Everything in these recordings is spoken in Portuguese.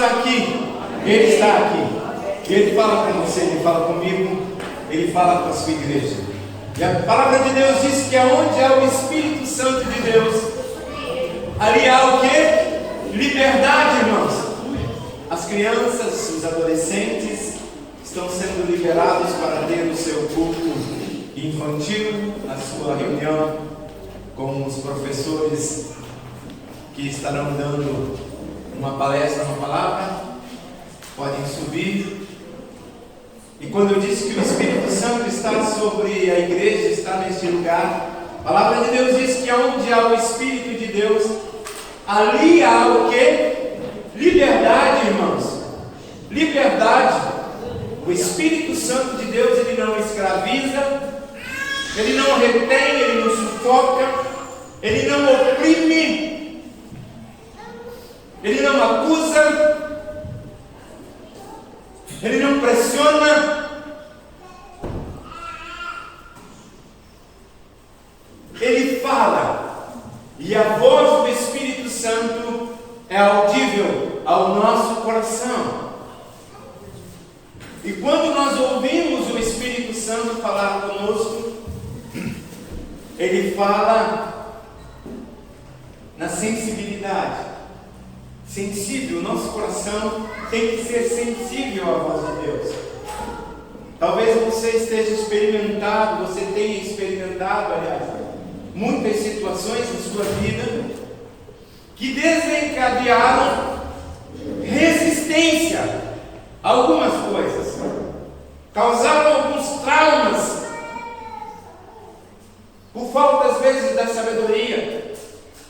está aqui. Ele está aqui. Ele fala com você, Ele fala comigo, Ele fala com a sua igreja. E a palavra de Deus diz que aonde há o Espírito Santo de Deus, ali há o quê? Liberdade, irmãos. As crianças, os adolescentes estão sendo liberados para ter o seu culto infantil, a sua reunião com os professores que estarão dando uma palestra, uma palavra. Podem subir. E quando eu disse que o Espírito Santo está sobre a igreja, está neste lugar, a palavra de Deus diz que onde há o Espírito de Deus, ali há o quê? Liberdade, irmãos. Liberdade. O Espírito Santo de Deus, ele não escraviza, ele não retém, ele não sufoca, ele não oprime, ele não acusa, ele não pressiona, ele fala, e a voz do Espírito Santo é audível ao nosso coração. E quando nós ouvimos o Espírito Santo falar conosco, ele fala na sensibilidade. Sensível, o nosso coração tem que ser sensível à voz de Deus. Talvez você esteja experimentado, você tenha experimentado, aliás, muitas situações na sua vida que desencadearam resistência a algumas coisas, causaram alguns traumas, por falta às vezes da sabedoria,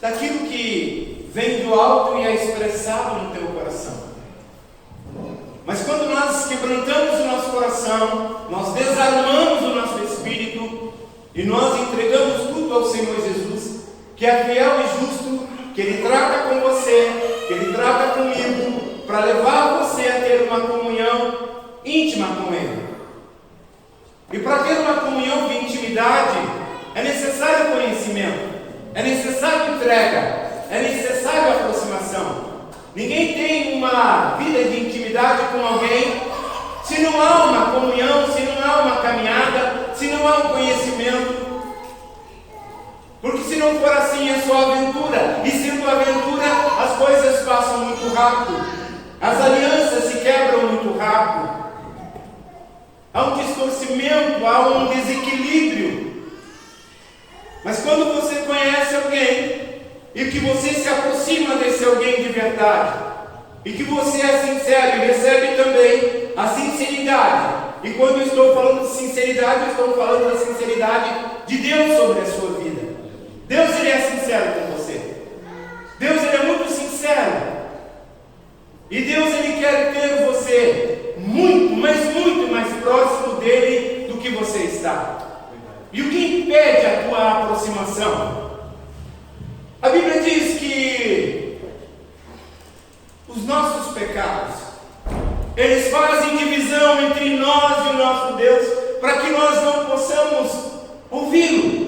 daquilo que vem do alto e é expressado no teu coração. Mas quando nós quebrantamos o nosso coração, nós desarmamos o nosso espírito e nós entregamos tudo ao Senhor Jesus, que é fiel e justo, que Ele trata com você, que Ele trata comigo, para levar você a ter uma comunhão íntima com Ele. E para ter uma comunhão de intimidade, é necessário conhecimento, é necessário entrega, é necessário aproximação. Ninguém tem uma vida de intimidade com alguém se não há uma comunhão, se não há uma caminhada, se não há um conhecimento. Porque se não for assim é só aventura, e sendo aventura as coisas passam muito rápido, as alianças se quebram muito rápido, há um distorcimento, há um desequilíbrio. Mas quando você conhece alguém e que você se aproxima desse alguém de verdade, e que você é sincero e recebe também a sinceridade, e quando eu estou falando de sinceridade, eu estou falando da sinceridade de Deus sobre a sua vida. Deus, Ele é sincero com você. Deus, Ele é muito sincero. E Deus, Ele quer ter você muito, mas muito mais próximo dEle do que você está. E o que impede a tua aproximação? A Bíblia diz que os nossos pecados, eles fazem divisão entre nós e o nosso Deus, para que nós não possamos ouvi-lo.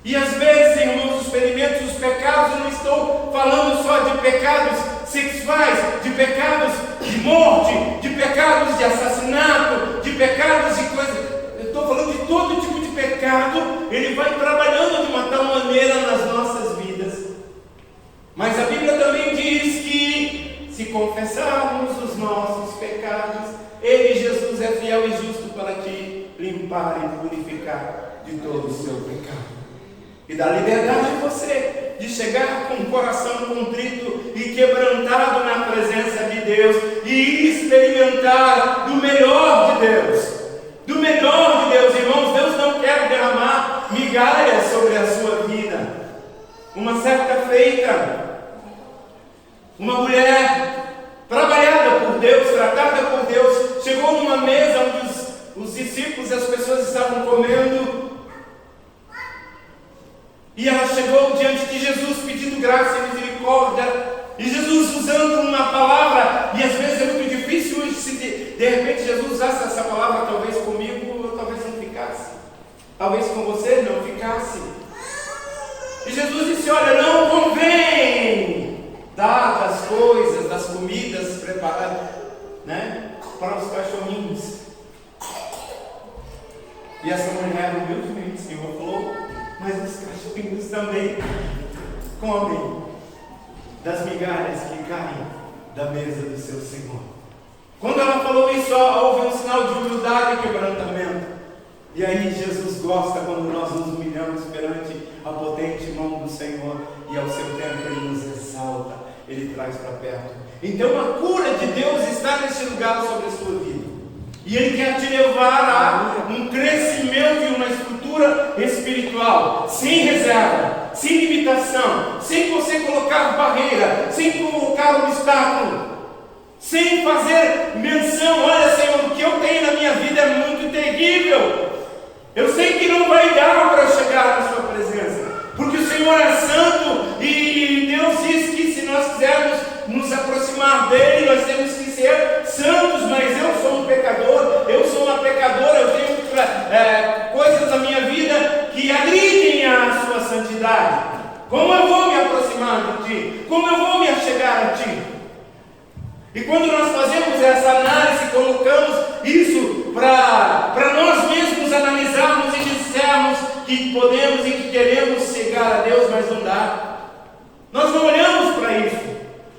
E às vezes, irmãos, experimentos os pecados, eu não estou falando só de pecados sexuais, de pecados de morte, de pecados de assassinato, de pecados de coisas. Eu estou falando de todo tipo de pecado. Ele vai trabalhando de uma tal maneira nas nossas vidas. Mas a Bíblia também diz que se confessarmos os nossos pecados, Ele, Jesus, é fiel e justo para te limpar e purificar de todo o seu pecado. E dá liberdade a você de chegar com o coração contrito e quebrantado na presença de Deus e experimentar do melhor de Deus. Do melhor de Deus, irmãos. Deus não quer derramar migalhas sobre a sua vida. Uma certa feita, uma mulher trabalhada por Deus, tratada por Deus, chegou numa mesa onde os discípulos e as pessoas estavam comendo. E ela chegou diante de Jesus pedindo graça e misericórdia. E Jesus usando uma palavra, e às vezes é muito difícil hoje, se de repente Jesus usasse essa palavra, talvez comigo, ou talvez não ficasse. Talvez com você não ficasse. E Jesus disse: olha, não convém dar das coisas, das comidas preparadas, né, para os cachorrinhos. E essa mulher humildemente, o Senhor falou, mas os cachorrinhos também comem das migalhas que caem da mesa do seu Senhor. Quando ela falou isso, houve um sinal de humildade e quebrantamento. E aí Jesus gosta quando nós nos humilhamos perante a potente mão do Senhor, e ao seu tempo Ele nos exalta, Ele traz para perto. Então a cura de Deus está nesse lugar sobre a sua vida, e Ele quer te levar a um crescimento e uma estrutura espiritual, sem reserva, sem limitação, sem você colocar barreira, sem colocar obstáculo, sem fazer menção, olha Senhor, o que eu tenho na minha vida é muito terrível, eu sei que não vai dar para chegar na sua presença, porque o Senhor é santo, e Deus diz que se nós quisermos nos aproximar dele, nós temos que ser santos, mas eu sou um pecador, eu sou uma pecadora, eu tenho coisas na minha vida que agridem a sua santidade. Como eu vou me aproximar de ti? Como eu vou me achegar a ti? E quando nós fazemos essa análise, colocamos isso para nós mesmos analisarmos e dissermos que podemos e que queremos chegar a Deus, mas não dá. Nós não olhamos para isso.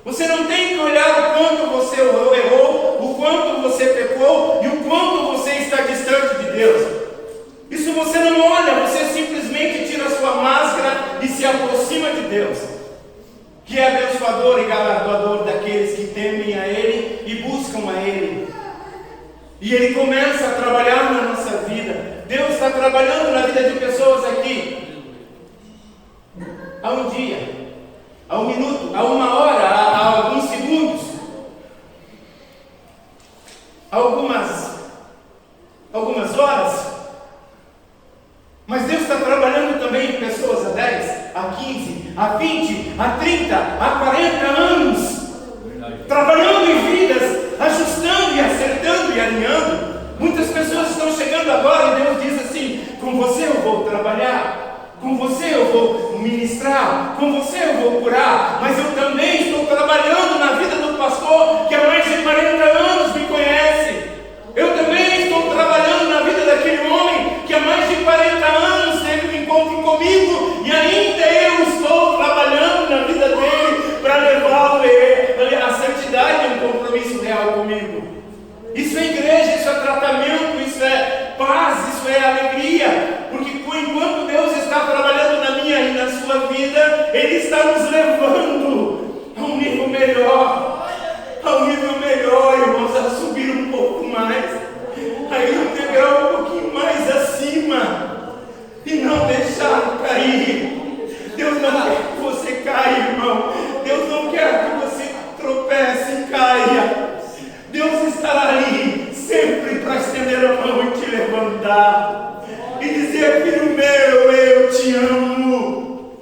Você não tem que olhar o quanto você errou, o quanto você pecou e o quanto você está distante de Deus. Isso você não olha, você simplesmente tira a sua máscara e se aproxima de Deus, que é abençoador e galardoador daqueles que temem a Ele e buscam a Ele. E Ele começa a trabalhar na nossa vida. Deus está trabalhando na vida de pessoas aqui. Há um dia, há um minuto, há uma hora, há alguns segundos, algumas horas. Mas Deus está trabalhando também em pessoas há 10, há 15, há 20, há 30, há 40 anos. Trabalhando em vidas, ajustando e acertando e alinhando. Muitas pessoas estão chegando agora e Deus diz assim: com você eu vou trabalhar, com você eu vou ministrar, com você eu vou curar. Mas eu também estou trabalhando na vida do pastor que há mais de 40 anos me conhece. Eu também estou trabalhando na vida daquele homem que há mais de 40 anos teve um encontro comigo, e ainda eu estou trabalhando na vida dele para levá-lo a santidade e um compromisso real comigo. Isso é igreja, isso é tratamento, isso é paz, isso é alegria, porque enquanto Deus está trabalhando na minha e na sua vida, Ele está nos levando a um nível melhor, irmãos, a subir um pouco mais, a ir um degrau um pouquinho mais acima, e não deixar cair. Deus não quer que você caia, irmão. Deus não quer que você tropece e caia. Deus estará ali sempre para estender a mão e te levantar e dizer: filho meu, eu te amo,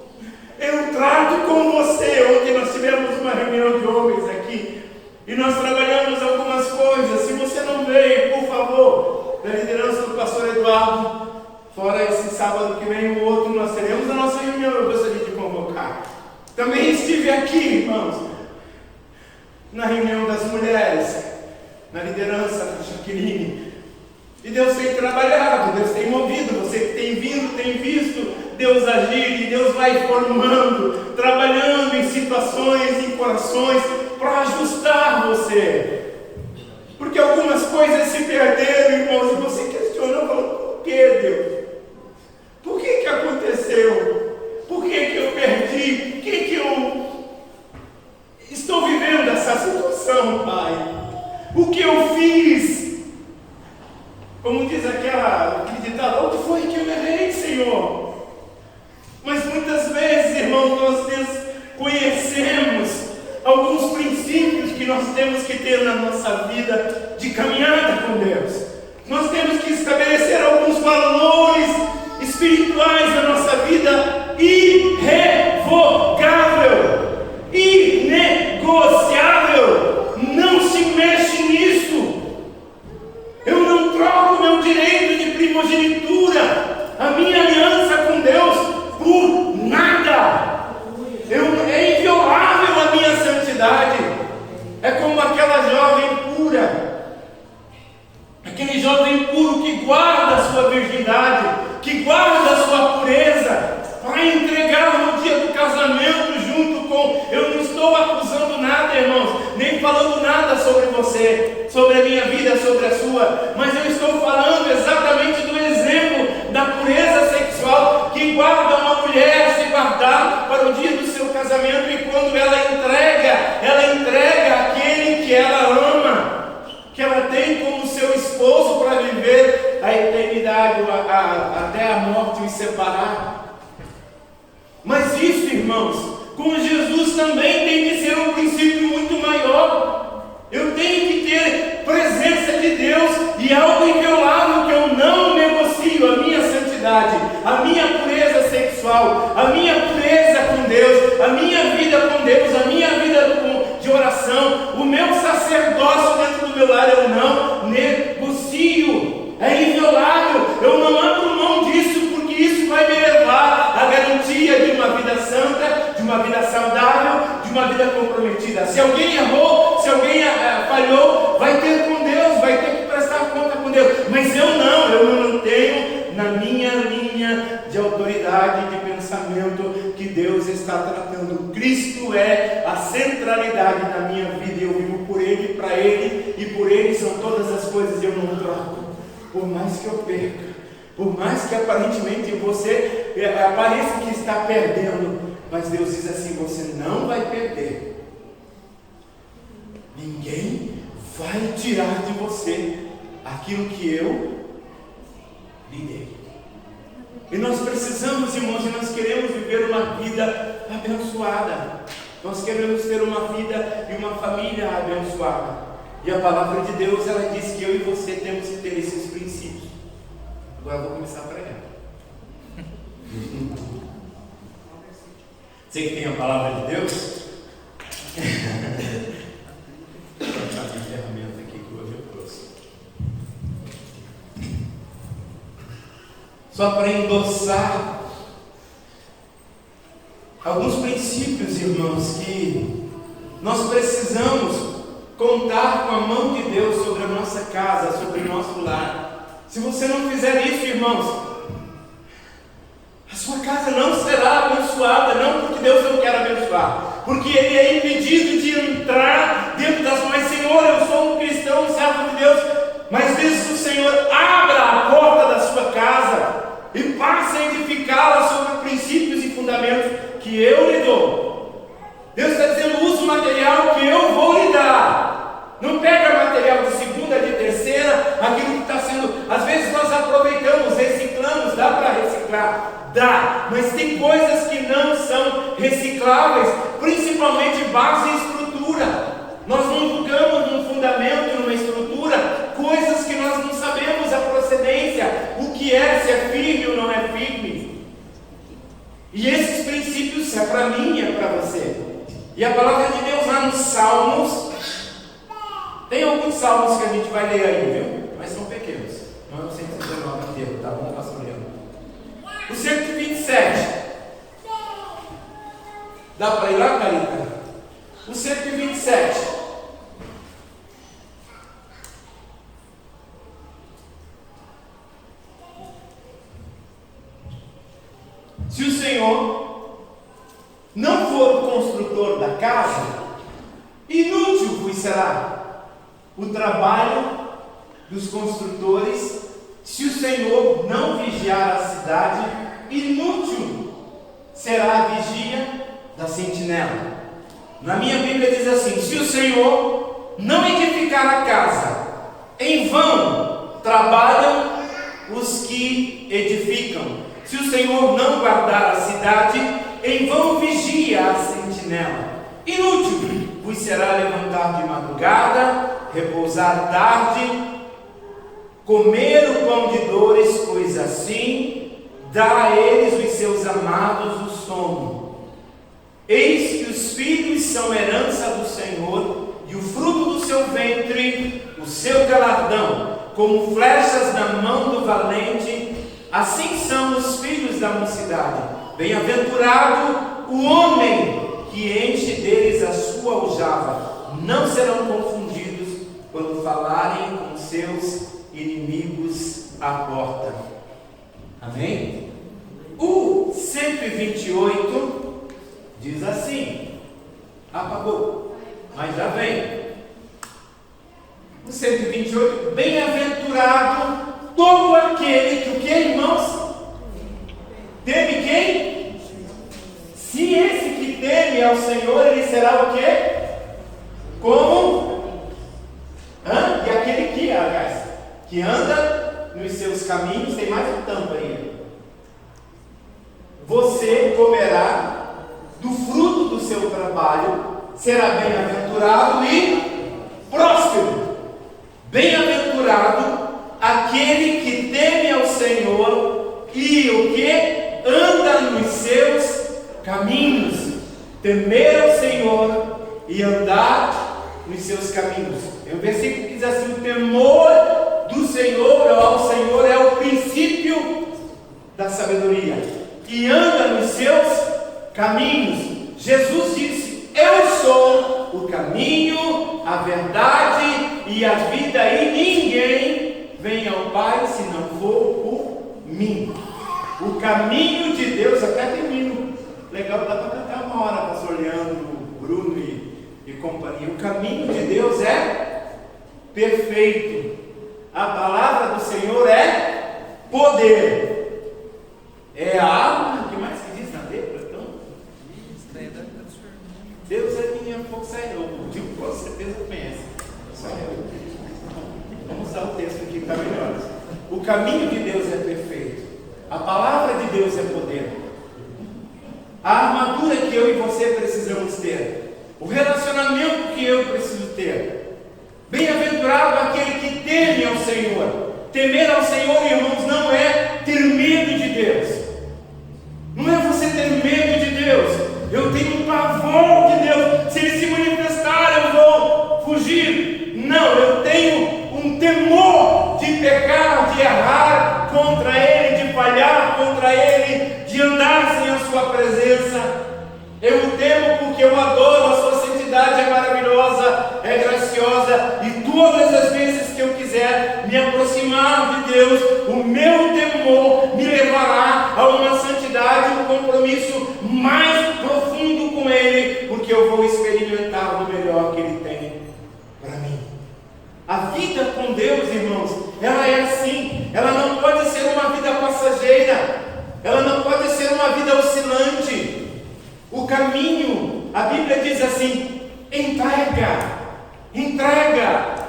eu trato com você. Ontem nós tivemos uma reunião de homens aqui e nós trabalhamos algumas coisas. Se você não veio, por favor, da liderança do pastor Eduardo, fora esse sábado que vem o outro, nós teremos a nossa reunião. Eu gostaria de convocar. Também estive aqui, irmãos, na reunião das mulheres, na liderança da Jaqueline, e Deus tem trabalhado, Deus tem movido. Você que tem vindo, tem visto Deus agir, e Deus vai formando, trabalhando em situações, em corações, para ajustar você, porque algumas coisas se perderam, irmãos, e você questiona, falando: por que, Deus? Por que aconteceu? Por que eu perdi? Por que eu estou vivendo essa situação, Pai? O que eu fiz? Como diz aquele ditado: onde foi que eu errei, Senhor? Mas muitas vezes, irmãos, nós desconhecemos alguns princípios que nós temos que ter na nossa vida de caminhada com Deus. Nós temos que estabelecer alguns valores espirituais na nossa vida, irrevogável, inegociável. Não se mexe nisso. Eu não troco meu direito de primogenitura, a minha aliança com Deus, por nada. É inviolável a minha santidade. sobre você, sobre a minha vida, sobre a sua, mas eu estou falando exatamente do exemplo da pureza sexual que guarda uma mulher se guardar para o dia do seu casamento, e quando ela entrega aquele que ela ama, que ela tem como seu esposo para viver a eternidade, até a morte os separar. Mas isso, irmãos, com Jesus também tem que ser um princípio muito maior. Eu tenho que ter presença de Deus e algo inviolável que eu não negocio: a minha santidade, a minha pureza sexual, a minha pureza com Deus, a minha vida com Deus, a minha vida de oração, o meu sacerdócio dentro do meu lar, eu não negocio. É inviolável, eu não abro mão disso, porque isso vai me levar à garantia de uma vida santa, de uma vida saudável, de uma vida comprometida. Se alguém errou, se alguém falhou, vai ter com Deus, vai ter que prestar conta com Deus. Mas eu não mantenho na minha linha de autoridade, de pensamento, que Deus está tratando. Cristo é a centralidade da minha vida, eu vivo por Ele, para Ele, e por Ele são todas as coisas, eu não troco. Por mais que eu perca, por mais que aparentemente você pareça que está perdendo, mas Deus diz assim: você não vai perder. Ninguém vai tirar de você aquilo que eu lhe dei. E nós precisamos, irmãos, e nós queremos viver uma vida abençoada. Nós queremos ter uma vida e uma família abençoada. E a palavra de Deus, ela diz que eu e você temos que ter esses princípios. Agora eu vou começar a pregar. Você que tem a palavra de Deus? Vou colocar minha ferramenta aqui que hoje eu trouxe. Só para endossar alguns princípios, irmãos, que nós precisamos contar com a mão de Deus sobre a nossa casa, sobre o nosso lar. Se você não fizer isso, irmãos, a sua casa não será abençoada, não porque Deus não quer abençoar, porque Ele é impedido de entrar dentro das mães. Senhor, eu sou um cristão, um servo de Deus, mas diz que o Senhor abra a porta da sua casa e passe a edificá-la sobre princípios e fundamentos que eu lhe dou. Deus está dizendo: use o material que eu vou lhe dar. Não pega material de segunda, de terceira, aquilo que está sendo. Às vezes nós aproveitamos, reciclamos, dá para reciclar? Dá, mas tem coisas que não são recicláveis, principalmente base e estrutura. Nós não julgamos num fundamento, numa estrutura, coisas que nós não sabemos a procedência, o que é, se é firme ou não é firme. E esses princípios é para mim, é para você. E a palavra de Deus lá nos Salmos, tem alguns salmos que a gente vai ler aí, viu? Mas são pequenos, não é o 119 inteiro, tá bom, pastor Leandro? O 127, dá para ir lá, Carita? O 127, se o Senhor não for o construtor da casa, inútil vos será o trabalho dos construtores. Se o Senhor não vigiar a cidade, inútil será a vigia da sentinela. Na minha Bíblia diz assim: se o Senhor não edificar a casa, em vão trabalham os que edificam. Se o Senhor não guardar a cidade, em vão vigia a sentinela. Inútil vos será levantar de madrugada, repousar tarde, comer o pão de dores, pois assim dá a eles os seus amados o sono. Eis que os filhos são herança do Senhor, e o fruto do seu ventre, o seu galardão, como flechas na mão do valente, assim são os filhos da mocidade. Bem-aventurado o homem que enche deles a sua aljava, não serão confundidos quando falarem com seus inimigos à porta. Amém? O 128 diz assim: apagou, mas já vem. O 128, bem-aventurado todo aquele que o que, irmãos? Teme quem? Se esse que teme ao Senhor, ele será o quê? Como? E aquele que, aliás, que anda nos seus caminhos, tem mais um tampo aí. Você comerá do fruto do seu trabalho, será bem-aventurado e próspero. Bem-aventurado aquele que teme ao Senhor e o que? Anda nos seus caminhos. Temer ao Senhor e andar nos seus caminhos. Tem um versículo que diz assim: o temor do Senhor ao Senhor é o princípio da sabedoria, e anda nos seus caminhos. Jesus disse: eu sou o caminho, a verdade e a vida, e ninguém vem ao Pai se não for por mim. O caminho de Deus, até termino, legal, dá para cantar uma hora, pastor Leandro, Bruno e companhia. O caminho de Deus é perfeito. A palavra do Senhor é poder. É a arma. O que mais que diz na letra? Então, Deus é minha força. Eu digo com certeza conhece. Só eu. Vamos usar o texto aqui que está melhor. O caminho de Deus é perfeito. A palavra de Deus é poder. A armadura que eu e você precisamos ter. O relacionamento que eu preciso ter. Bem-aventurado aquele que teme ao Senhor. Temer ao Senhor, irmãos, não é ter medo de Deus. Não é você ter medo de Deus. Eu tenho um pavor de Deus. Se Ele se manifestar, eu vou fugir. Não, eu tenho um temor de pecar, de errar contra Ele, de falhar contra Ele, de andar sem a Sua presença. Eu o temo porque eu adoro, a Sua santidade é maravilhosa, é graciosa, e todas as vezes que eu quiser me aproximar de Deus, o meu temor me levará a uma santidade, um compromisso mais profundo com Ele, porque eu vou experimentar o melhor que Ele tem para mim. A vida com Deus, irmãos, ela é assim. Ela não pode ser uma vida passageira, ela não pode ser uma vida oscilante. O caminho, a Bíblia diz assim: entrega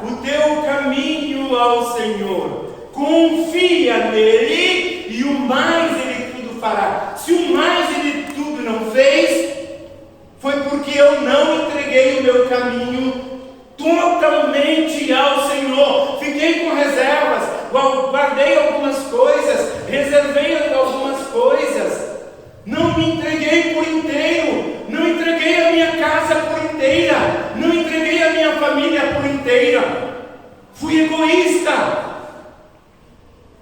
o teu caminho ao Senhor, confia nele e o mais Ele tudo fará. Se o mais Ele tudo não fez, foi porque eu não entreguei o meu caminho totalmente ao Senhor. Fiquei com reservas, guardei algumas coisas, reservei algumas coisas, não me entreguei por inteiro, não entreguei a minha casa por inteira, não entreguei a minha família por inteira. Fui egoísta,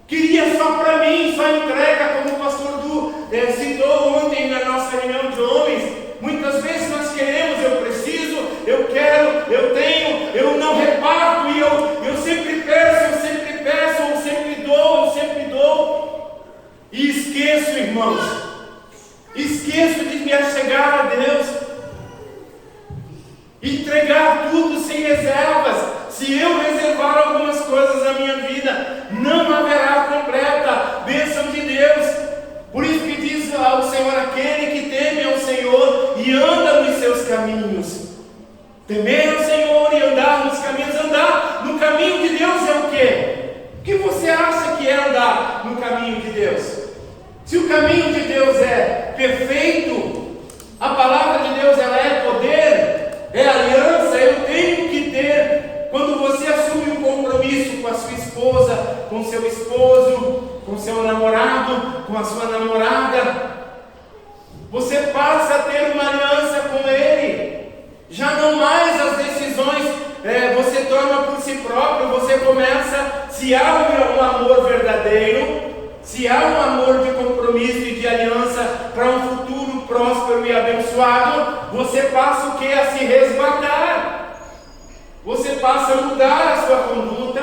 queria só para mim, só entrega, como o pastor Du citou ontem na nossa reunião de homens. Muitas vezes nós queremos, eu preciso, eu quero, eu tenho, eu não reparto, e eu sempre peço, eu sempre dou, e esqueço, irmãos, de me achegar a Deus, entregar tudo sem reservas. Se eu reservar algumas coisas na minha vida, não haverá completa bênção de Deus. Por isso que diz ao Senhor: aquele que teme ao Senhor e anda nos seus caminhos. Temer ao Senhor e andar nos caminhos. Andar no caminho de Deus é o quê? O que você acha que é andar no caminho de Deus? Se o caminho de Deus é perfeito, a palavra de Deus ela é poder, é aliança. Eu tenho que ter. Quando você assume um compromisso com a sua esposa, com o seu esposo, com o seu namorado, com a sua namorada, você passa a ter uma aliança com Ele. Já não mais as decisões você toma por si próprio. Você começa, se há um amor verdadeiro, se há um amor de compromisso e de aliança para um futuro próspero e abençoado, você passa o que? A se resguardar. Você passa a mudar a sua conduta,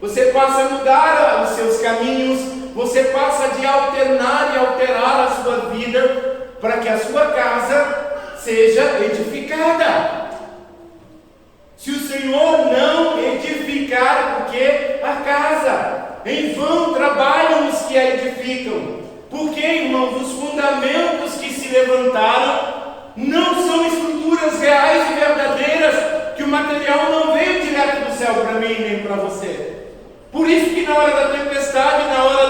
você passa a mudar os seus caminhos, você passa de alternar e alterar a sua vida para que a sua casa seja edificada. Se o Senhor não edificar em vão trabalham os que a edificam. Porque, irmãos, os fundamentos que se levantaram não são estruturas reais e verdadeiras, que o material não veio direto do céu para mim nem para você. Por isso que na hora da tempestade, na hora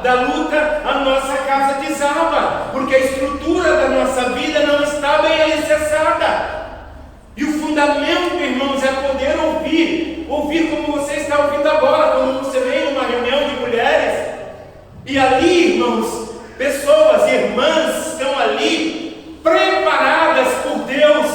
da luta, a nossa casa desaba, porque a estrutura da nossa vida não está bem alicerçada. E o fundamento, irmãos, é poder ouvir como você está ouvindo agora, quando você vem numa reunião de mulheres, e ali, irmãos, pessoas, irmãs, estão ali, preparadas por Deus,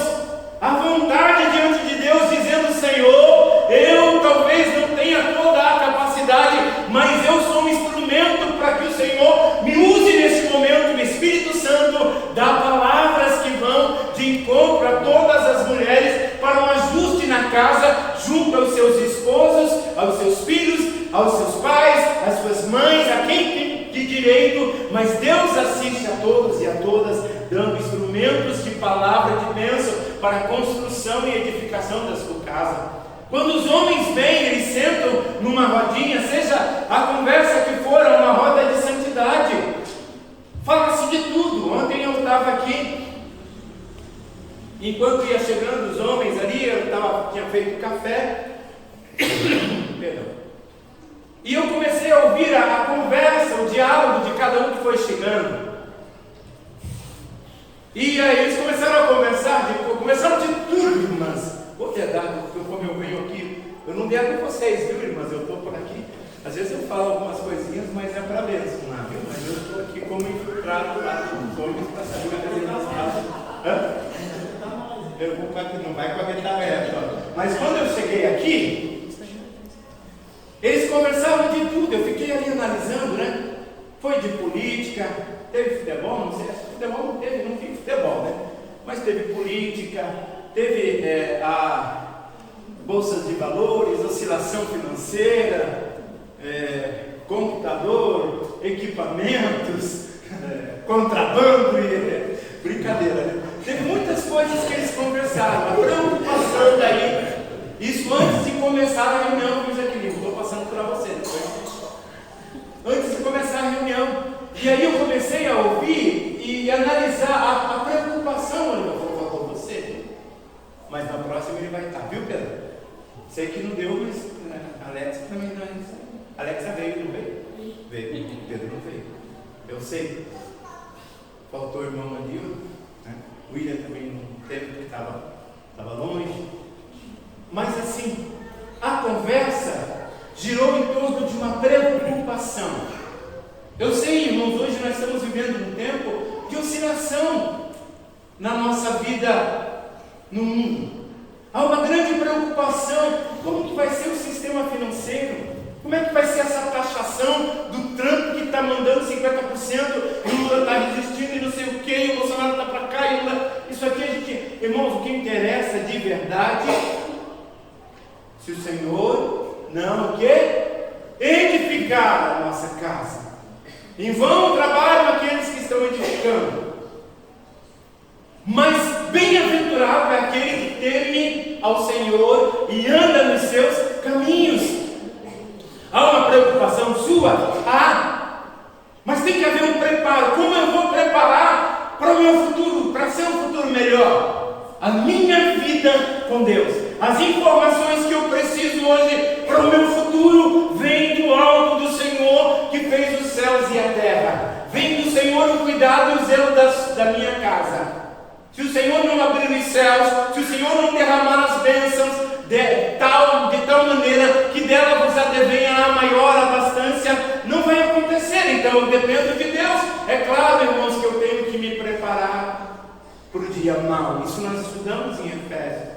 à vontade diante de Deus, dizendo: Senhor, eu talvez não tenha toda a capacidade, mas eu sou um instrumento para que o Senhor me use nesse momento. O Espírito Santo dá palavras que vão de encontro a todas as mulheres para um ajuste na casa, junto aos seus esposos, aos seus filhos, aos seus pais, às suas mães, a quem tem de direito, mas Deus assiste a todos e a todas, dando instrumentos de palavra de bênção para a construção e edificação da sua casa. Quando os homens vêm, eles sentam numa rodinha, seja a conversa que for, uma roda de santidade, fala-se de tudo. Ontem eu estava aqui, enquanto ia chegando os homens ali, tinha feito café, perdão, e eu comecei a ouvir a conversa, o diálogo de cada um que foi chegando. E aí eles começaram a conversar, começaram de tudo, irmãs. Vou ter dado, porque como eu venho aqui, eu não devo com vocês, viu, irmãs? Eu estou por aqui. Às vezes eu falo algumas coisinhas, mas é para bênção lá, viu? Mas eu estou aqui como infiltrado lá dos homens para saber o que eles falam. Eu vou não vai com a metade, mas quando eu cheguei aqui, eles conversavam de tudo. Eu fiquei ali analisando, né? Foi de política, teve futebol, não sei, futebol não teve, não vi futebol, né? Mas teve política, teve a bolsas de valores, oscilação financeira, computador, equipamentos, contrabando e brincadeira, né? Teve muitas coisas que eles conversaram, a preocupação daí. Isso antes de começar a reunião, Luiz Equilíbrio, estou passando para você depois. Antes de começar a reunião. E aí eu comecei a ouvir e analisar a preocupação. Olha, eu vou falar com você, mas na próxima ele vai estar, viu, Pedro? Sei que não deu, mas Alex também não é isso. Alexa veio, não veio? Veio. Pedro não veio. Eu sei. Faltou o irmão ali, né? O William também não teve, porque estava longe. Mas assim, a conversa girou em torno de uma preocupação. Eu sei, irmãos, hoje nós estamos vivendo um tempo de oscilação na nossa vida no mundo. Há uma grande preocupação: como que vai ser o sistema financeiro? Como é que vai ser essa taxação do Trump que está mandando 50%, e o Lula está resistindo e não sei o que, e o Bolsonaro está para cá, e o Lula... Isso aqui a gente... Irmãos, o que interessa de verdade, se o Senhor não quer edificar a nossa casa, em vão trabalham aqueles que estão edificando, mas bem-aventurado é aquele que teme ao Senhor e anda nos seus caminhos. Há uma preocupação sua? Há. Mas tem que haver um preparo. Como eu vou preparar para o meu futuro, para ser um futuro melhor? A minha vida com Deus. As informações que eu preciso hoje para o meu futuro vêm do alto do Senhor que fez os céus e a terra. Vem do Senhor o cuidado e o zelo da minha casa. Se o Senhor não abrir os céus, se o Senhor não derramar as bênçãos de tal maneira que dela vos advenha a maior abastança, não vai acontecer. Então eu dependo de Deus. É claro, irmãos, que eu tenho que me preparar para o dia mau. Isso nós estudamos em Efésios.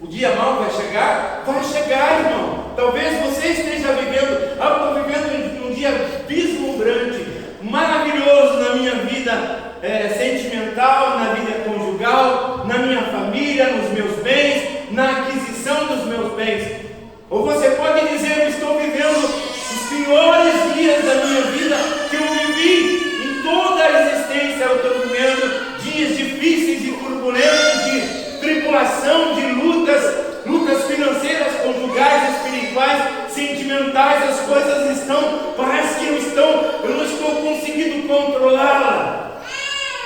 O dia mau vai chegar? Vai chegar, irmão. Talvez você esteja vivendo, eu estou vivendo um dia vislumbrante, maravilhoso na minha vida sentimental, na vida conjugal, na minha família, nos meus bens, na aquisição dos meus bens. Ou você pode dizer: eu estou vivendo os piores dias da minha vida que eu vivi em toda a existência. Eu estou vivendo dias difíceis e turbulentos, de tribulação, de lutas financeiras, conjugais, espirituais, sentimentais. As coisas controlá-la.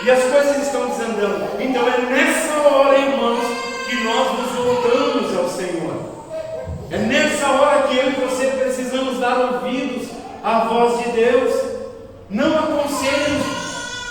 E as coisas estão desandando. Então é nessa hora, irmãos, que nós nos voltamos ao Senhor. É nessa hora que eu e você precisamos dar ouvidos à voz de Deus. Não há conselhos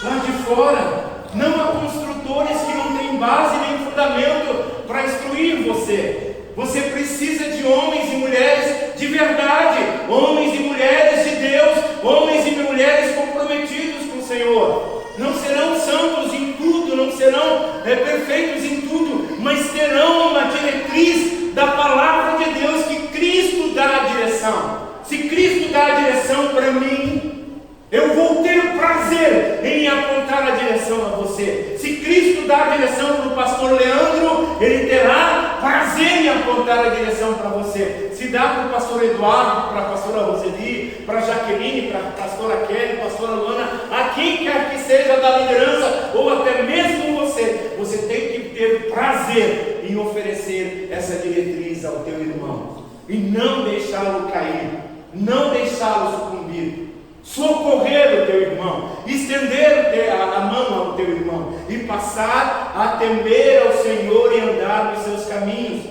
lá de fora. Não há construtores que não têm base nem fundamento para instruir você. Você precisa de homens e mulheres de verdade, homens e mulheres de Deus, homens e mulheres comprometidos com o Senhor. Não serão santos em tudo, não serão perfeitos em tudo, mas terão uma diretriz da palavra de Deus, que Cristo dá a direção. Se Cristo dá a direção para mim, eu vou ter prazer em apontar a direção a você. Se Cristo dá a direção para o pastor Leandro, ele terá prazer em apontar a direção para você. Se dá para o pastor Eduardo, para a pastora Roseli, para a Jaqueline, para a pastora Kelly, pastora Luana, a quem quer que seja da liderança, ou até mesmo você, você tem que ter prazer em oferecer essa diretriz ao teu irmão. E não deixá-lo cair, não deixá-lo sucumbir. Socorrer o teu irmão, estender a mão ao teu irmão e passar a temer ao Senhor e andar nos seus caminhos,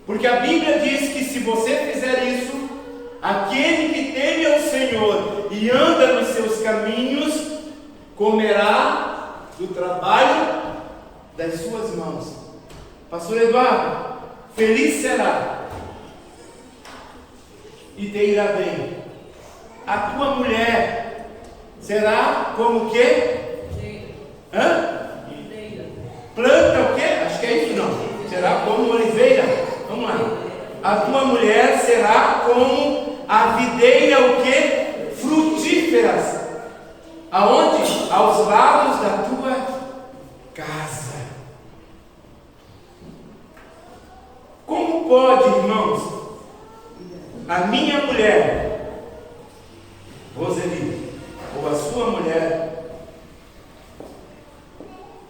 porque a Bíblia diz que se você fizer isso, aquele que teme ao Senhor e anda nos seus caminhos comerá do trabalho das suas mãos. Pastor Eduardo, feliz será e te irá bem. A tua mulher será como o quê? Planta o quê? Acho que é isso não. Será como oliveira. Vamos lá. A tua mulher será como a videira o quê? Frutíferas. Aonde? Aos lados da tua casa. Como pode, irmãos, a minha mulher, Roseli, ou a sua mulher,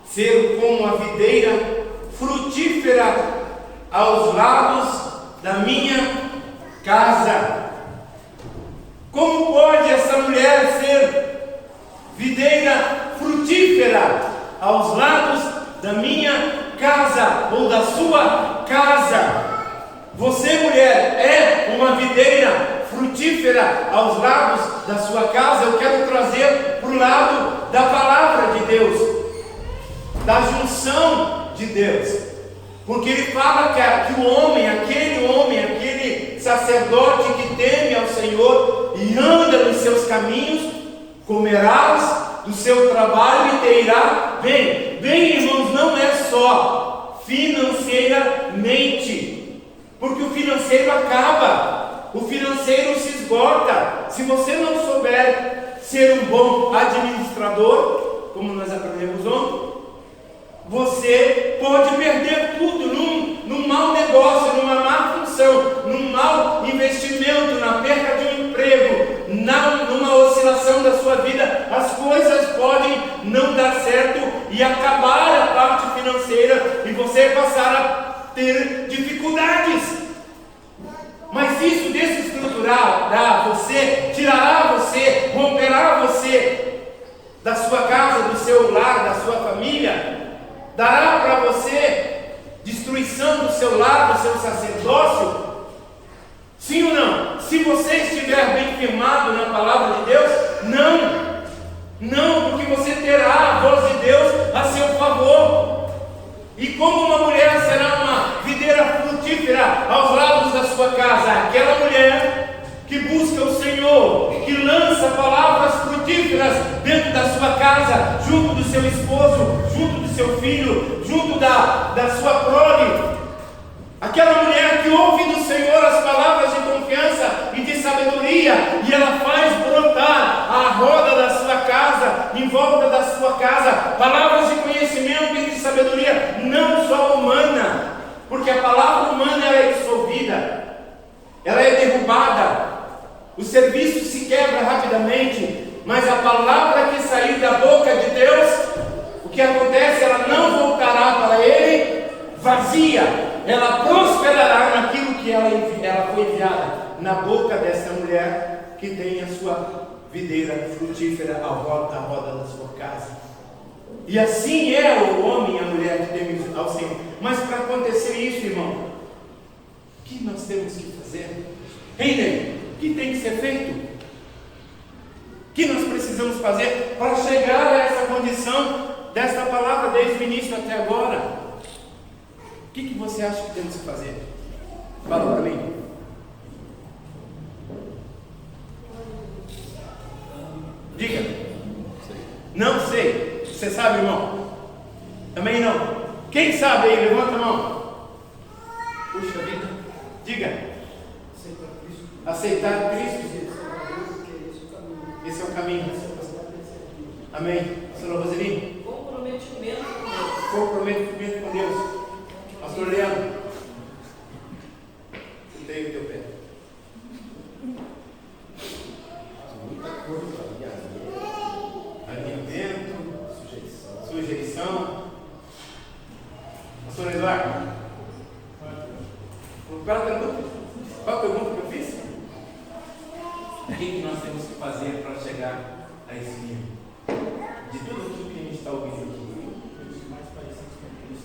ser como a videira frutífera aos lados da minha casa? Como pode essa mulher ser videira frutífera aos lados da minha casa ou da sua casa? Você, mulher, é uma videira frutífera aos lados da sua casa? Eu quero trazer para o lado da palavra de Deus, da junção de Deus, porque ele fala que o homem, aquele sacerdote que teme ao Senhor e anda nos seus caminhos, comerás do seu trabalho e te irá bem. Bem, irmãos, não é só financeiramente, porque o financeiro acaba, o financeiro se esgota. Se você não souber ser um bom administrador, como nós aprendemos ontem, você pode perder tudo num mau negócio, numa má função, num mau investimento, na perda de um emprego, numa oscilação da sua vida. As coisas podem não dar certo e acabar a parte financeira e você passar a ter dificuldades. Mas isso desestruturará você, tirará você, romperá você da sua casa, do seu lar, da sua família, dará para você destruição do seu lar, do seu sacerdócio? Sim ou não? Se você estiver bem firmado na palavra de Deus, não, porque você terá a voz de Deus a seu favor. E como uma mulher será uma videira frutífera aos lados da sua casa? Aquela mulher que busca o Senhor, que lança palavras frutíferas dentro da sua casa, junto do seu esposo, junto do seu filho, junto da sua prole. Aquela mulher que ouve do Senhor as palavras de confiança e de sabedoria, e ela faz brotar a roda da sua casa, em volta da sua casa, palavras de conhecimento e de sabedoria, não só humana, porque a palavra humana ela é dissolvida, ela é derrubada, o serviço se quebra rapidamente, mas a palavra que sair da boca de Deus, o que acontece? Ela não voltará para Ele vazia. Ela prosperará naquilo que ela foi enviada, na boca dessa mulher que tem a sua videira frutífera à roda da sua casa. E assim é o homem e a mulher que teme ao Senhor. Mas para acontecer isso, irmão, o que nós temos que fazer? Reiner, o que tem que ser feito? O que nós precisamos fazer para chegar a essa condição desta palavra desde o início até agora? O que você acha que temos que fazer? Fala para mim. Diga. Não sei. Você sabe, irmão? Também não. Quem sabe aí? Levanta a mão. Puxa vida. Diga. Aceitar Cristo. Esse é o caminho. Amém. Senhora Roseli? Comprometimento com Deus. Comprometimento com Deus. Pastor Leandro? Sentei o teu pé. Muita coisa. Alimento. Sujeição. Pastor Eduardo? Qual a pergunta que eu fiz? O que nós temos que fazer para chegar a esse nível? De tudo aquilo que a gente está ouvindo aqui,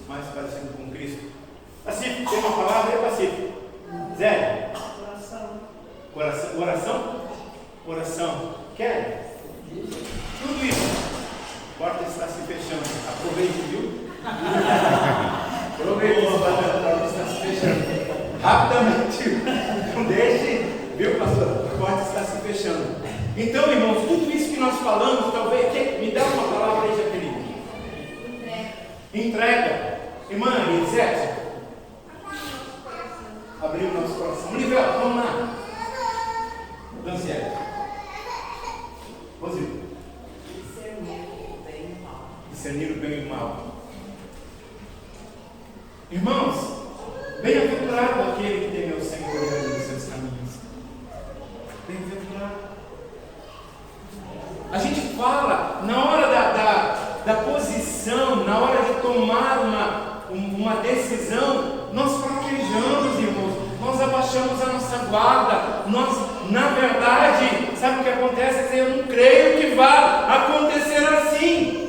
mais parecido com Cristo. Pacífico, tem uma palavra aí, Pacífico? Zé? Oração. Oração? Oração. Quer? Tudo isso. A porta está se fechando. Aproveite, viu? Aproveite, a porta está se fechando. Rapidamente. Não deixe, viu, pastor? A porta está se fechando. Então, irmãos, tudo isso que nós falamos, talvez, me dá uma palavra aí, Jaqueline. Entrega. Irmã Elisete, abriu o nosso coração. Nivel, vamos lá. Danciel. Rosildo. Discernir o bem e o mal. Irmãos, bem-aventurado aquele que teme ao Senhor e anda nos seus caminhos. Bem-aventurado. A gente fala, na hora da posição, na hora de tomar uma decisão, nós fraquejamos, irmãos, nós abaixamos a nossa guarda, na verdade, sabe o que acontece? Eu não creio que vá acontecer assim.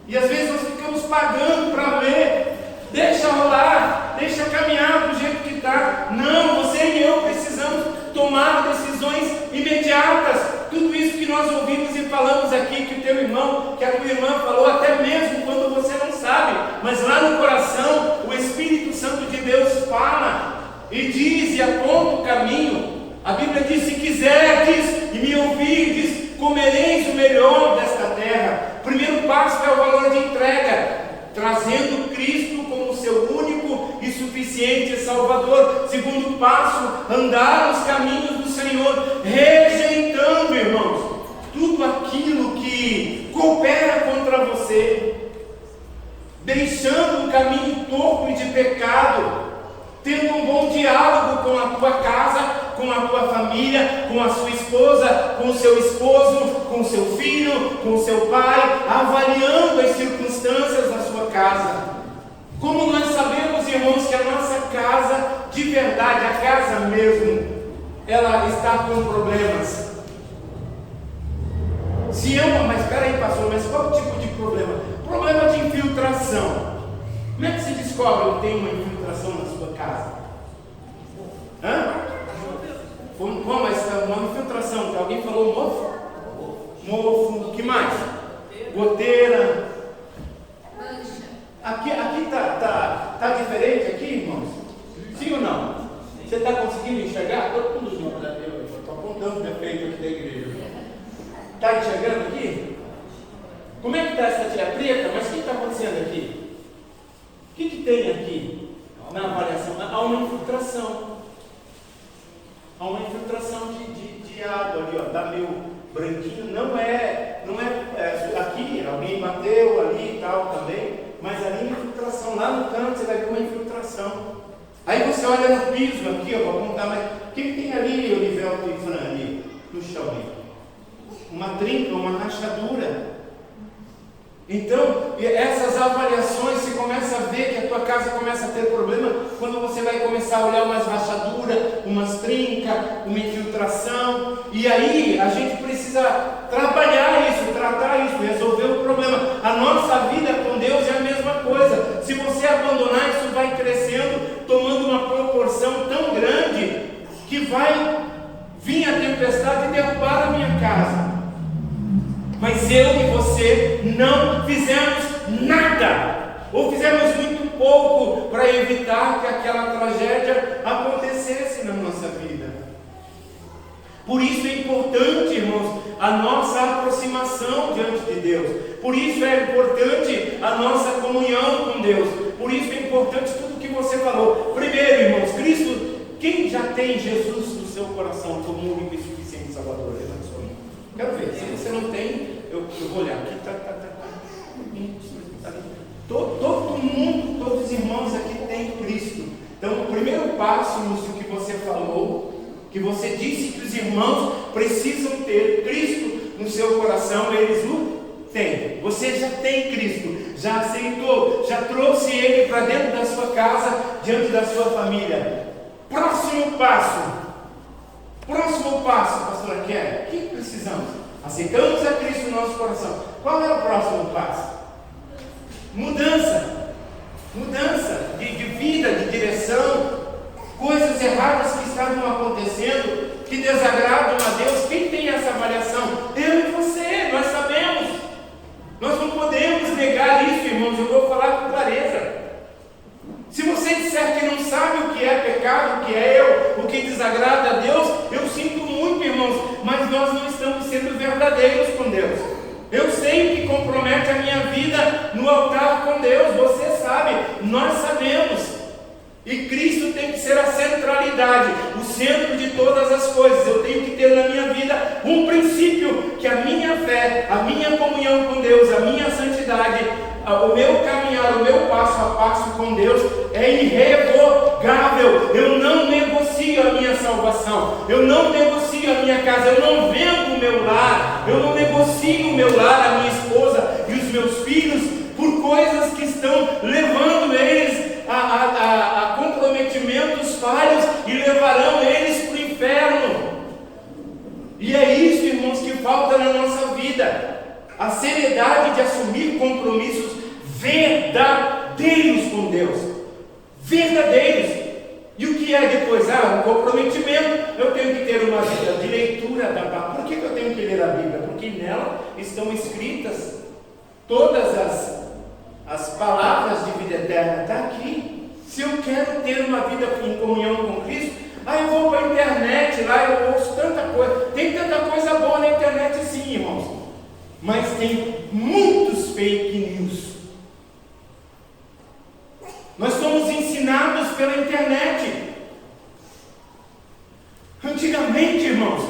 E às vezes nós ficamos pagando para ver. Deixa rolar, deixa caminhar do jeito que está. Não, você e eu precisamos tomar decisões imediatas. Tudo isso que nós ouvimos e falamos aqui, que o teu irmão, que a tua irmã falou, até mesmo quando você não sabe, mas lá no coração, o Espírito Santo de Deus fala e diz e aponta o caminho. A Bíblia diz: se quiserdes e me ouvirdes, comereis o melhor desta terra. O primeiro passo é o valor de entrega, trazendo Cristo como seu único e suficiente Salvador. Segundo passo, andar nos caminhos do Senhor, rejeitando, irmãos, tudo aquilo que coopera contra você, deixando o caminho torto e de pecado, tendo um bom diálogo com a tua casa, com a tua família, com a sua esposa, com o seu esposo, com o seu filho, com o seu pai, avaliando as circunstâncias da sua casa. Como nós sabemos, irmãos, que a nossa casa, de verdade, a casa mesmo, ela está com problemas. Se ama, mas espera aí, pastor, mas qual tipo de problema? Problema de infiltração. Como é que se descobre que tem uma infiltração na sua casa? Como uma infiltração? Que alguém falou mofo? Mofo. O que mais? Goteira. Aqui tá diferente aqui, irmãos? Sim ou não? Você está conseguindo enxergar? Todo mundo junto, né? Eu estou apontando o defeito aqui da igreja. Está enxergando aqui? Como é que está essa tia preta? Mas o que está acontecendo aqui? O que tem aqui na avaliação? Há uma infiltração. Há uma infiltração de água ali, ó. Dá meio branquinho. Não é aqui, alguém bateu ali e tal também. Mas ali uma infiltração. Lá no canto você vai ver uma infiltração. Aí você olha no piso aqui, ó, vou apontar, mas o que tem ali, Olivelto e Fran, ali no chão ali? Uma trinca, uma rachadura. Então, essas avaliações, você começa a ver que a tua casa começa a ter problema quando você vai começar a olhar umas rachaduras, umas trincas, uma infiltração. E aí a gente precisa trabalhar isso, tratar isso, resolver o problema. A nossa vida com Deus é a mesma coisa. Se você abandonar, isso vai crescendo, tomando uma proporção tão grande que vai vir a tempestade e derrubar a minha casa. Mas eu e você não fizemos nada, ou fizemos muito pouco para evitar que aquela tragédia acontecesse na nossa vida. Por isso é importante, irmãos, a nossa aproximação diante de Deus. Por isso é importante a nossa comunhão com Deus. Por isso é importante tudo que você falou. Primeiro, irmãos, Cristo, quem já tem Jesus no seu coração como único e suficiente Salvador? Levante sua mão. Quero ver. Se você não tem, eu vou olhar aqui. Todo mundo, todos os irmãos aqui têm Cristo. Então, o primeiro passo nisso que você falou, que você disse que os irmãos precisam ter Cristo no seu coração, eles o têm. Você já tem Cristo, já aceitou, já trouxe Ele para dentro da sua casa, diante da sua família. Próximo passo, pastora Kelly, o que precisamos? Aceitamos a Cristo no nosso coração. Qual é o próximo passo? Mudança de vida, de direção. Coisas erradas que estavam acontecendo, que desagradam a Deus. Quem tem essa avaliação? Eu e você, nós sabemos. Nós não podemos negar isso, irmãos. Eu vou falar com clareza. Se você disser que não sabe o que é pecado, o que é eu, o que desagrada a Deus, eu sinto muito, irmãos, mas nós não estamos sendo verdadeiros com Deus. Eu sei o que compromete a minha vida no altar com Deus. Você sabe, nós sabemos. E Cristo tem que ser a centralidade, o centro de todas as coisas. Eu tenho que ter na minha vida um princípio, que a minha fé, a minha comunhão com Deus, a minha santidade, o meu caminhar, o meu passo a passo com Deus é irrevogável. Eu não negocio a minha salvação, eu não negocio a minha casa, eu não vendo o meu lar, eu não negocio o meu lar, a minha esposa e os meus filhos, por coisas que estão levando eles a comprometimentos falhos e levarão eles para o inferno. E é isso, irmãos, que falta na nossa vida: a seriedade de assumir compromissos verdadeiros com Deus. Verdadeiros. E o que é depois? Um comprometimento. Eu tenho que ter uma vida de leitura da palavra. Por que eu tenho que ler a Bíblia? Porque nela estão escritas todas as palavras de vida eterna. Está aqui. Se eu quero ter uma vida em comunhão com Cristo, eu vou para a internet, lá eu ouço tanta coisa. Tem tanta coisa boa na internet, sim, irmãos, mas tem muitos fake news. Nós somos ensinados pela internet. Antigamente, irmãos,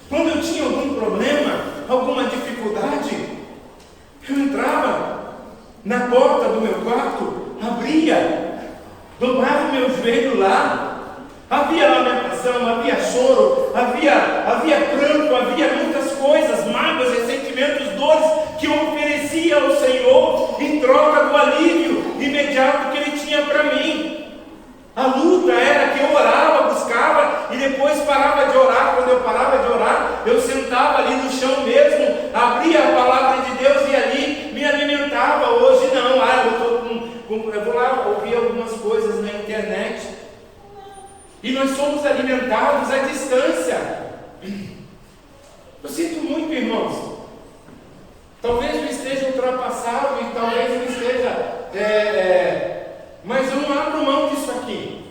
quando eu tinha algum problema, alguma dificuldade, eu entrava na porta do meu quarto, abria, dobrava o meu joelho lá, havia lamentação, havia choro, havia pranto, havia muitas coisas, mágoas, ressentimentos, dores que eu oferecia ao Senhor em troca do alívio imediato que Ele tinha para mim. A luta era que eu orava, buscava e depois parava de orar. Quando eu parava de orar, eu sentava ali no chão mesmo, abria a palavra de Deus e ali me alimentava. Hoje não, eu vou lá ouvir algumas coisas na internet. E nós somos alimentados à distância. Eu sinto muito, irmãos. Talvez eu esteja ultrapassado e talvez eu esteja... mas eu não abro mão disso aqui.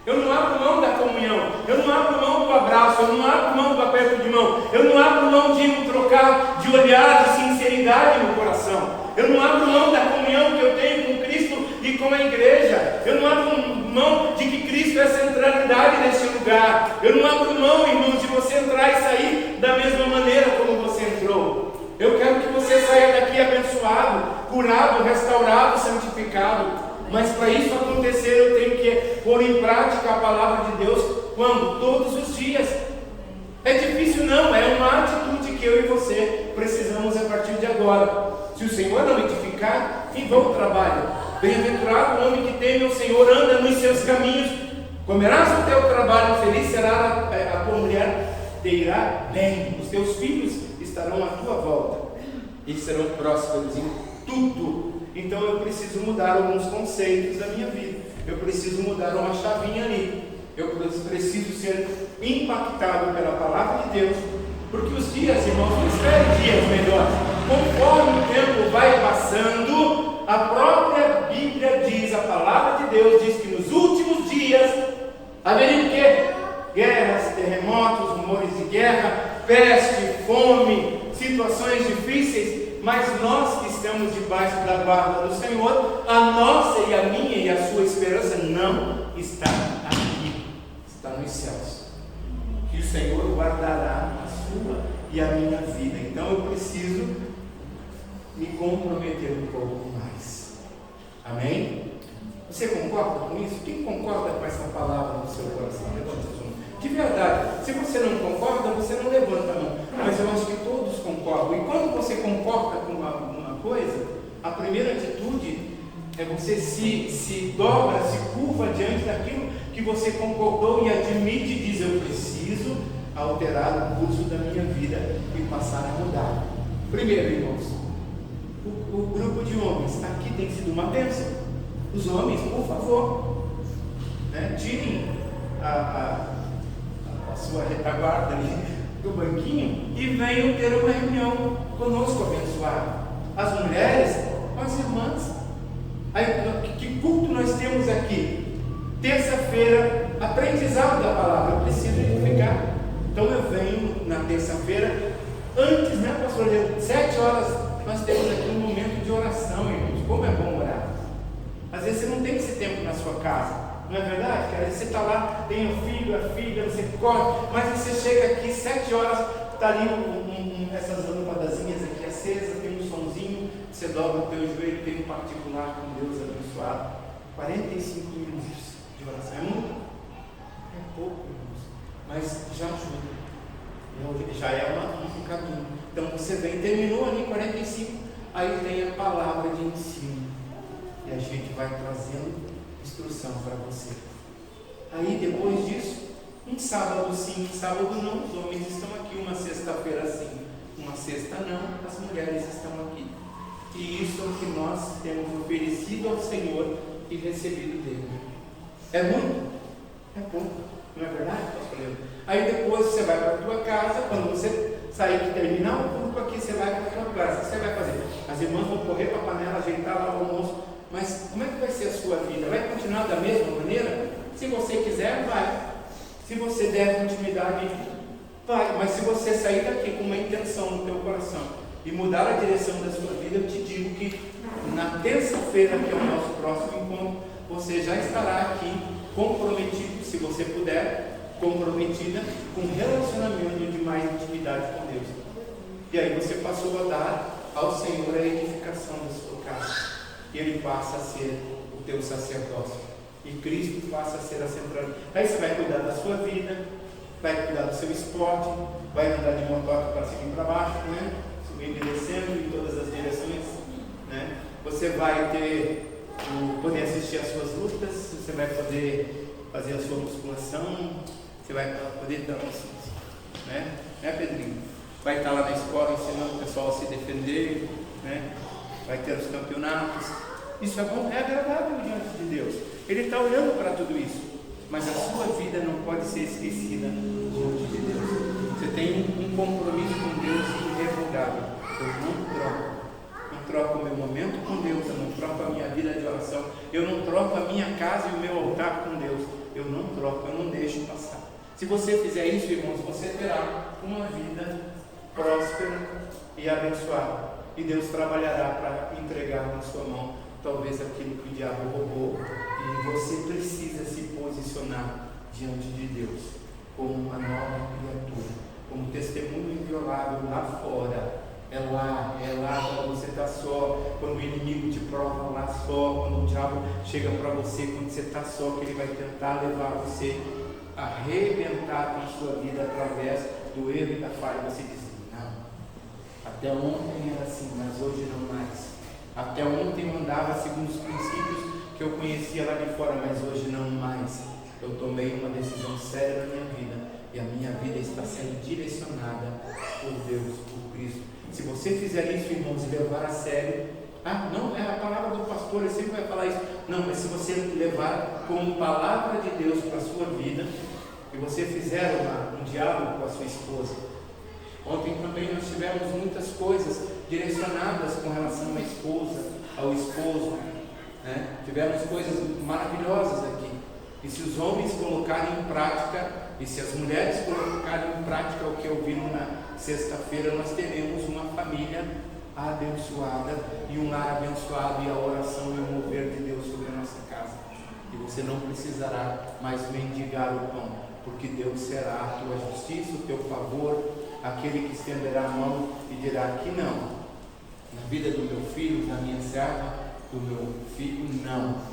Eu não abro mão da comunhão. Eu não abro mão do abraço. Eu não abro mão do aperto de mão. Eu não abro mão de trocar de olhar, de sinceridade no coração. Eu não abro mão da comunhão que eu tenho com Cristo e com a igreja. Eu não abro mão de que Cristo é a centralidade nesse lugar. Eu não abro mão, irmãos, de você entrar e sair da mesma maneira como você entrou. Eu quero que você saia daqui abençoado, curado, restaurado, santificado. Mas para isso acontecer, eu tenho que pôr em prática a palavra de Deus. Quando? Todos os dias. É difícil não, é uma atitude que eu e você precisamos a partir de agora. Se o Senhor não edificar, em vão o trabalho. Bem-aventurado o homem que teme o Senhor, anda nos seus caminhos. Comerás o teu trabalho, feliz será a tua mulher, te irá bem. Os teus filhos estarão à tua volta e serão prósperos em tudo. Então eu preciso mudar alguns conceitos da minha vida. Eu preciso mudar uma chavinha ali. Eu preciso ser impactado pela palavra de Deus, porque os dias, irmãos, não esperem dias melhores. Conforme o tempo vai passando, a própria Bíblia diz, a palavra de Deus diz que nos últimos dias haveria o quê? Guerras, terremotos, rumores de guerra, peste, fome, situações difíceis. Mas nós que estamos debaixo da guarda do Senhor, a nossa e a minha e a sua esperança não está aqui, está nos céus. Que o Senhor guardará a sua e a minha vida. Então eu preciso me comprometer um pouco mais. Amém? Você concorda com isso? Quem concorda com essa palavra no seu coração? Levanta a sua mão. De verdade, se você não concorda, você não levanta a mão. Mas eu acho que todos concordam. E quando você concorda com alguma coisa, a primeira atitude é você se dobra, se curva diante daquilo que você concordou e admite e diz: eu preciso alterar o curso da minha vida e passar a mudar. Primeiro, irmãos, o grupo de homens aqui tem sido uma bênção. Os homens, por favor, tirem a sua retaguarda ali do banquinho e venham ter uma reunião conosco abençoado. As mulheres, as irmãs. Aí, que culto nós temos aqui? Terça-feira, aprendizado da palavra. Eu preciso edificar. Então eu venho na terça-feira, antes, pastor Leandro? 7 horas, nós temos aqui um momento de oração, irmãos. Como é bom orar. Às vezes você não tem esse tempo na sua casa. Não é verdade? Às vezes você está lá, tem o filho, a filha, você corre, mas você chega aqui 7 horas, está ali essas lâmpadazinhas aqui acesas, tem um sonzinho, você dobra o teu joelho, tem um particular com Deus abençoado. 45 minutos de oração. É muito? É pouco, irmãos. Mas já ajuda. Já é um caminho. Então você vem, terminou ali 45, aí tem a palavra de ensino. E a gente vai trazendo instrução para você. Aí depois disso, um sábado sim, um sábado não, os homens estão aqui, uma sexta-feira sim, uma sexta não, as mulheres estão aqui. E isso é o que nós temos oferecido ao Senhor e recebido dele. É muito? É pouco, não é verdade, pastor Leandro? Aí depois você vai para a tua casa, quando você sair e terminar o culto aqui, você vai para a tua casa. O que você vai fazer? As irmãs vão correr para a panela, ajeitar lá o almoço. Mas como é que vai ser a sua vida? Vai continuar da mesma maneira? Se você quiser, vai. Se você der continuidade, vai. Mas se você sair daqui com uma intenção no teu coração e mudar a direção da sua vida, eu te digo que na terça-feira, que é o nosso próximo encontro, você já estará aqui comprometido, se você puder, comprometida com relacionamento de mais intimidade com Deus. E aí você passou a dar ao Senhor a edificação da sua casa. E Ele passa a ser o teu sacerdócio. E Cristo passa a ser a central. Aí você vai cuidar da sua vida, vai cuidar do seu esporte, vai andar de motoca para cima e para baixo, subindo e descendo em todas as direções. Você vai poder assistir às suas lutas, você vai poder fazer a sua musculação, você vai poder dar Pedrinho? Vai estar lá na escola ensinando o pessoal a se defender, vai ter os campeonatos. Isso é bom, é agradável diante de Deus. Ele está olhando para tudo isso. Mas a sua vida não pode ser esquecida diante de Deus. Você tem um compromisso com Deus irrevogável. Eu não troco o meu momento com Deus, eu não troco a minha vida de oração, eu não troco a minha casa e o meu altar com Deus. Eu não troco, eu não deixo passar. Se você fizer isso, irmãos, você terá uma vida próspera e abençoada. E Deus trabalhará para entregar na sua mão talvez aquilo que o diabo roubou. E você precisa se posicionar diante de Deus como uma nova criatura, como testemunho inviolável lá fora. É lá quando você está só, quando o inimigo te prova lá só, quando o diabo chega para você, quando você está só, que ele vai tentar levar você a arrebentar com a sua vida através do erro e da falha. Você diz: não, até ontem era assim, mas hoje não mais. Até ontem eu andava segundo os princípios que eu conhecia lá de fora, mas hoje não mais. Eu tomei uma decisão séria na minha vida e a minha vida está sendo direcionada por Deus, por Cristo. Se você fizer isso, irmãos, e levar a sério, não é a palavra do pastor, ele sempre vai falar isso. Não, mas se você levar como palavra de Deus para a sua vida e você fizer um diálogo com a sua esposa. Ontem também nós tivemos muitas coisas direcionadas com relação à esposa, ao esposo, né? Tivemos coisas maravilhosas aqui. E se os homens colocarem em prática, e se as mulheres colocarem em prática o que ouviram na sexta-feira, nós teremos uma família abençoada e um lar abençoado, e a oração e o mover de Deus sobre a nossa casa. E você não precisará mais mendigar o pão, porque Deus será a tua justiça, o teu favor, aquele que estenderá a mão e dirá: aqui não, na vida do meu filho, da minha serva, do meu filho, não.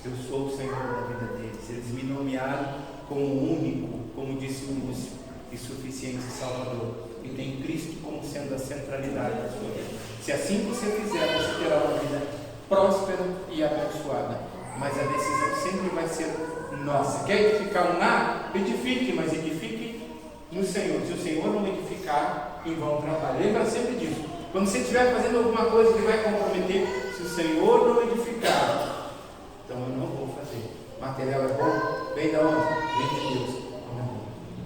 Eu sou o Senhor da vida deles. Eles me nomearam como único, como disse o Lúcio, e suficiente Salvador. E tem Cristo como sendo a centralidade da sua vida. Se assim você fizer, você terá uma vida próspera e abençoada. Mas a decisão sempre vai ser nossa. Quer edificar um lar? Edifique, mas edifique no Senhor. Se o Senhor não edificar, em vão trabalho. Lembra sempre disso. Quando você estiver fazendo alguma coisa que vai comprometer, se o Senhor não edificar, então eu não vou fazer. Material é bom? Vem da onde? Vem de Deus.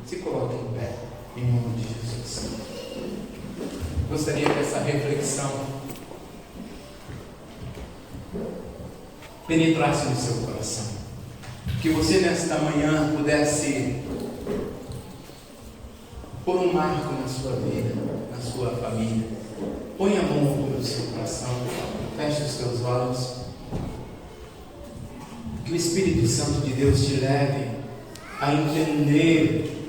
Se coloque em pé, em nome de Jesus. Gostaria que essa reflexão penetrasse no seu coração. Que você nesta manhã pudesse pôr um marco na sua vida, na sua família. Põe a mão no seu coração, feche os seus olhos. Que o Espírito Santo de Deus te leve a entender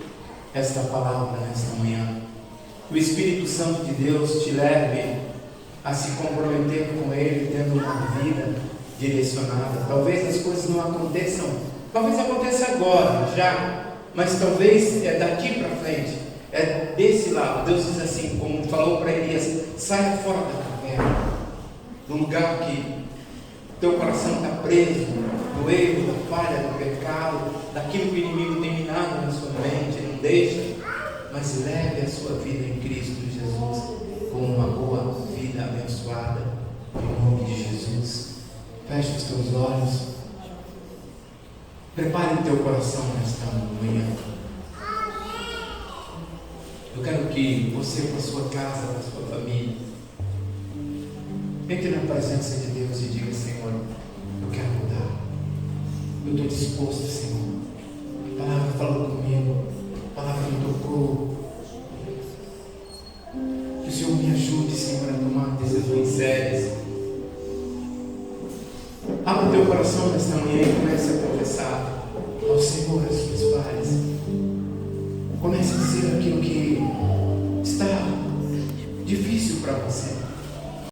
esta palavra nesta manhã. Que o Espírito Santo de Deus te leve a se comprometer com Ele, tendo uma vida direcionada. Talvez as coisas não aconteçam, talvez aconteça agora, já, mas talvez é daqui para frente, é desse lado. Deus diz assim, como falou para Elias: saia fora da caverna, do lugar que teu coração está preso, do erro, da falha, do pecado, daquilo que o inimigo tem minado na sua mente. Não deixe, mas leve a sua vida em Cristo Jesus com uma boa vida abençoada, em nome de Jesus. Feche os teus olhos, prepare o teu coração nesta manhã. Eu quero que você, com a sua casa, com a sua família, entre na presença de Deus e diga: Senhor, eu quero mudar. Eu estou disposto, Senhor. A palavra falou comigo, a palavra me tocou. Que o Senhor me ajude, Senhor, a tomar decisões sérias. Abra o teu coração nesta manhã e comece a confessar ao Senhor as suas falhas. Comece a dizer aquilo que está difícil para você.